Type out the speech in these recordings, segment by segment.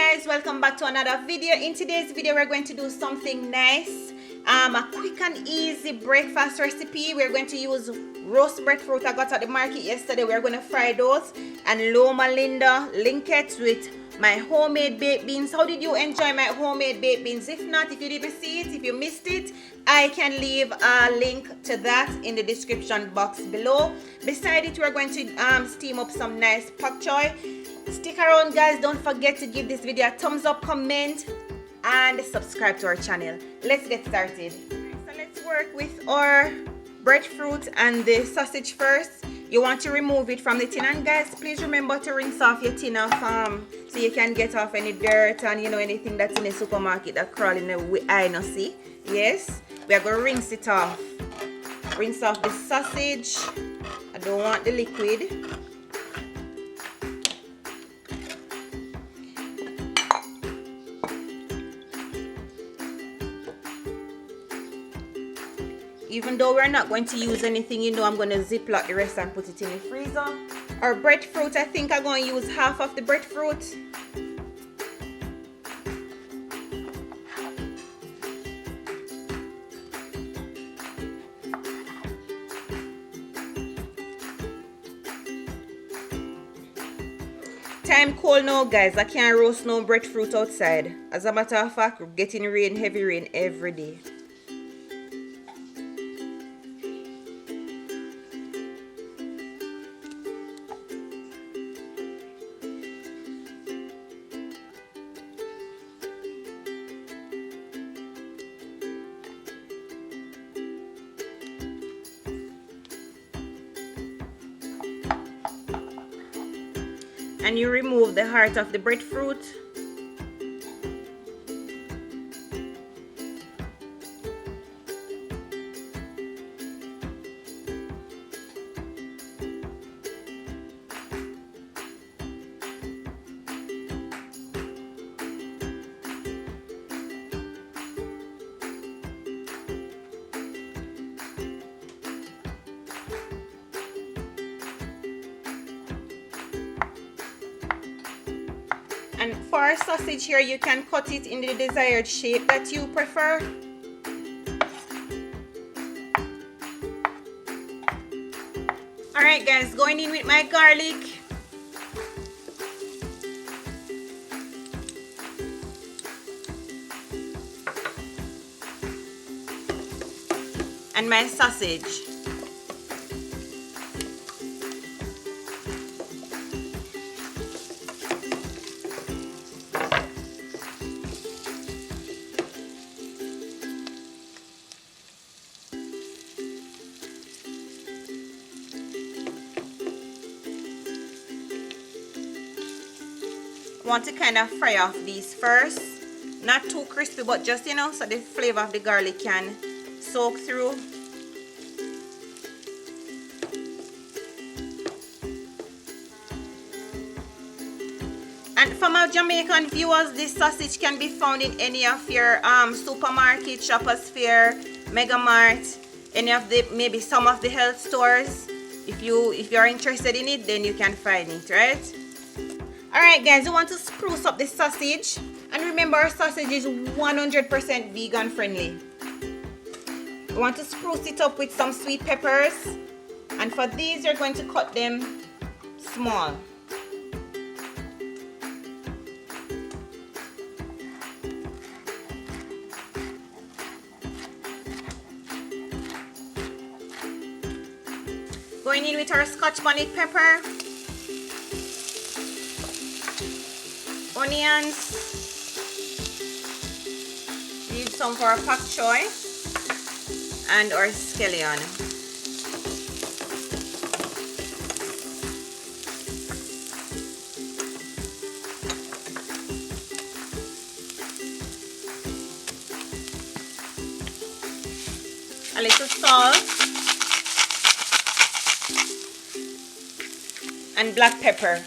guys, welcome back to another video. In today's video we're going to do something nice, a quick and easy breakfast recipe. We're going to use roast breadfruit I got at the market yesterday. We're going to fry those, and Loma Linda link it with my homemade baked beans. How did you enjoy my homemade baked beans? If not, if you didn't see it, if you missed it, I can leave a link to that in the description box below. Beside it, we're going to steam up some nice pak choy. Stick around, guys. Don't forget to give this video a thumbs up, comment, and subscribe to our channel. Let's get started. So let's work with our breadfruit and the sausage first. You want to remove it from the tin, and guys, please remember to rinse off your tin off so you can get off any dirt and anything that's in the supermarket that crawl in the eye no see. Yes, we are going to rinse it off. Rinse off the sausage. I don't want the liquid. Even though we're not going to use anything, I'm going to ziplock the rest and put it in the freezer. Our breadfruit, I think I'm going to use half of the breadfruit. Time cold now, guys. I can't roast no breadfruit outside. As a matter of fact, we're getting rain, heavy rain every day. And you remove the heart of the breadfruit. And for our sausage here, you can cut it in the desired shape that you prefer. Alright guys, going in with my garlic. And my sausage. Want to kind of fry off these first, not too crispy, but just so the flavor of the garlic can soak through. And for my Jamaican viewers, this sausage can be found in any of your supermarket, Shoppers Fair, Mega Mart, any of the, maybe some of the health stores. If you're interested in it, then you can find it, right? Alright guys, you want to spruce up the sausage, and remember our sausage is 100% vegan friendly. You want to spruce it up with some sweet peppers, and for these you're going to cut them small. Going in with our Scotch bonnet pepper. Onions, need some for our pak choy and our scallion. A little salt and black pepper.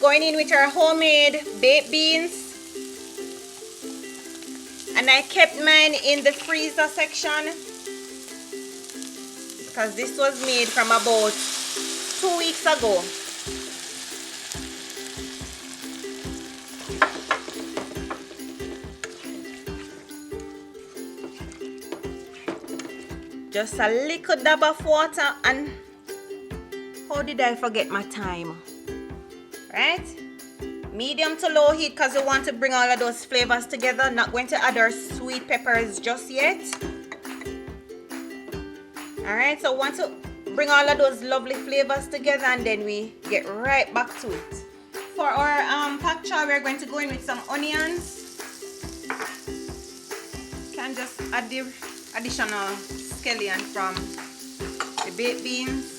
Going in with our homemade baked beans, and I kept mine in the freezer section because this was made from about 2 weeks ago. Just a little dab of water, and how did I forget my thyme? Right? Medium to low heat because we want to bring all of those flavors together. Not going to add our sweet peppers just yet. Alright, so want to bring all of those lovely flavors together, and then we get right back to it. For our pak choy, we're going to go in with some onions. Can just add the additional scallion from the baked beans.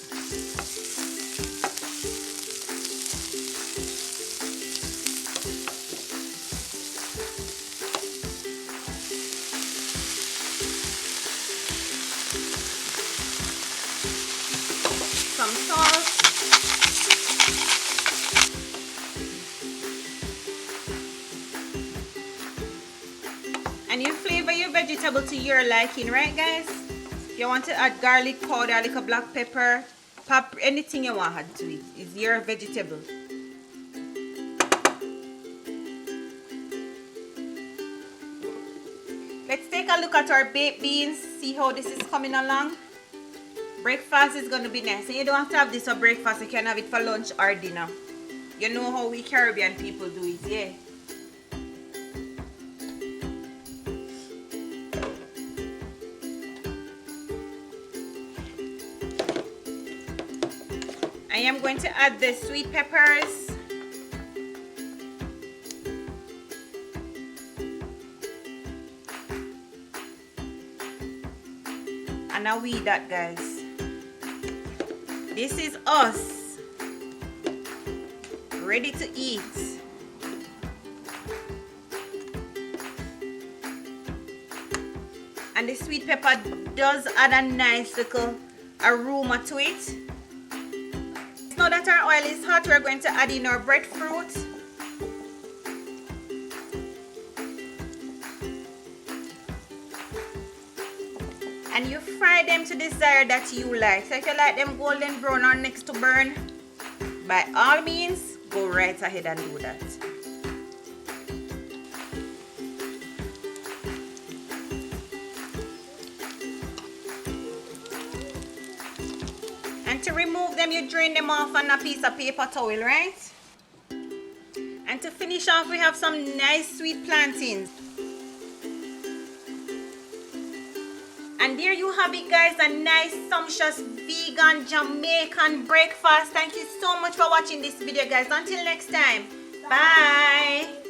Some salt. And you flavor your vegetable to your liking, right guys? If you want to add garlic powder, like a black pepper, anything you want to add to it. It's your vegetable. Let's take a look at our baked beans, see how this is coming along. Breakfast is going to be nice. And you don't have to have this for breakfast, you can have it for lunch or dinner. You know how we Caribbean people do it, yeah? I am going to add the sweet peppers. And I weed that, guys. This is us. Ready to eat. And the sweet pepper does add a nice little aroma to it. Now that our oil is hot, we're going to add in our breadfruit. And you fry them to the desire that you like. So if you like them golden brown or next to burn, by all means, go right ahead and do that. And to remove them, you drain them off on a piece of paper towel, right? And to finish off, we have some nice sweet plantains. And there you have it, guys, a nice sumptuous vegan Jamaican breakfast. Thank you so much for watching this video, guys. Until next time, bye.